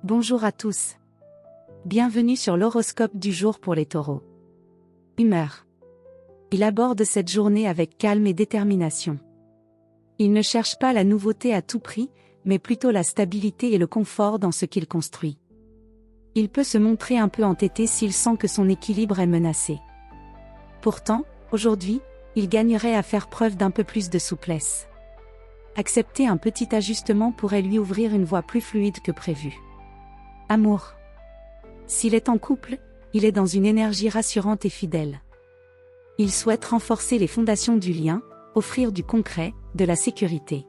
Bonjour à tous. Bienvenue sur l'horoscope du jour pour les taureaux. Humeur. Il aborde cette journée avec calme et détermination. Il ne cherche pas la nouveauté à tout prix, mais plutôt la stabilité et le confort dans ce qu'il construit. Il peut se montrer un peu entêté s'il sent que son équilibre est menacé. Pourtant, aujourd'hui, il gagnerait à faire preuve d'un peu plus de souplesse. Accepter un petit ajustement pourrait lui ouvrir une voie plus fluide que prévu. Amour. S'il est en couple, il est dans une énergie rassurante et fidèle. Il souhaite renforcer les fondations du lien, offrir du concret, de la sécurité.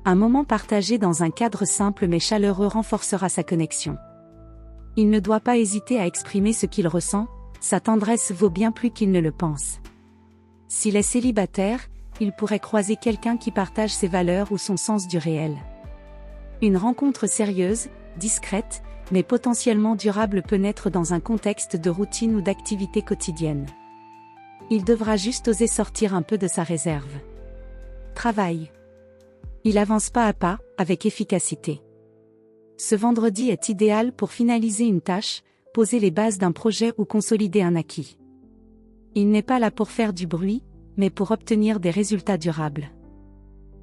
Un moment partagé dans un cadre simple mais chaleureux renforcera sa connexion. Il ne doit pas hésiter à exprimer ce qu'il ressent, sa tendresse vaut bien plus qu'il ne le pense. S'il est célibataire, il pourrait croiser quelqu'un qui partage ses valeurs ou son sens du réel. Une rencontre sérieuse, discrète, mais potentiellement durable peut naître dans un contexte de routine ou d'activité quotidienne. Il devra juste oser sortir un peu de sa réserve. Travail. Il avance pas à pas, avec efficacité. Ce vendredi est idéal pour finaliser une tâche, poser les bases d'un projet ou consolider un acquis. Il n'est pas là pour faire du bruit, mais pour obtenir des résultats durables.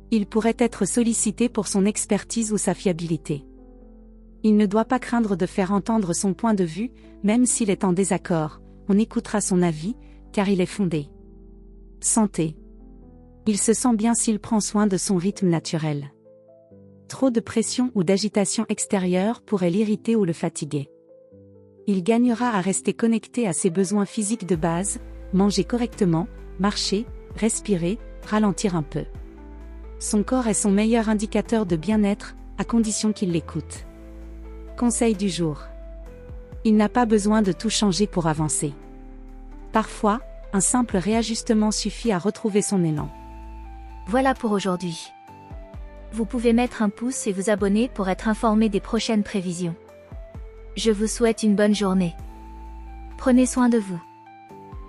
Il pourrait être sollicité pour son expertise ou sa fiabilité. Il ne doit pas craindre de faire entendre son point de vue, même s'il est en désaccord, on écoutera son avis, car il est fondé. Santé. Il se sent bien s'il prend soin de son rythme naturel. Trop de pression ou d'agitation extérieure pourrait l'irriter ou le fatiguer. Il gagnera à rester connecté à ses besoins physiques de base, manger correctement, marcher, respirer, ralentir un peu. Son corps est son meilleur indicateur de bien-être, à condition qu'il l'écoute. Conseil du jour. Il n'a pas besoin de tout changer pour avancer. Parfois, un simple réajustement suffit à retrouver son élan. Voilà pour aujourd'hui. Vous pouvez mettre un pouce et vous abonner pour être informé des prochaines prévisions. Je vous souhaite une bonne journée. Prenez soin de vous.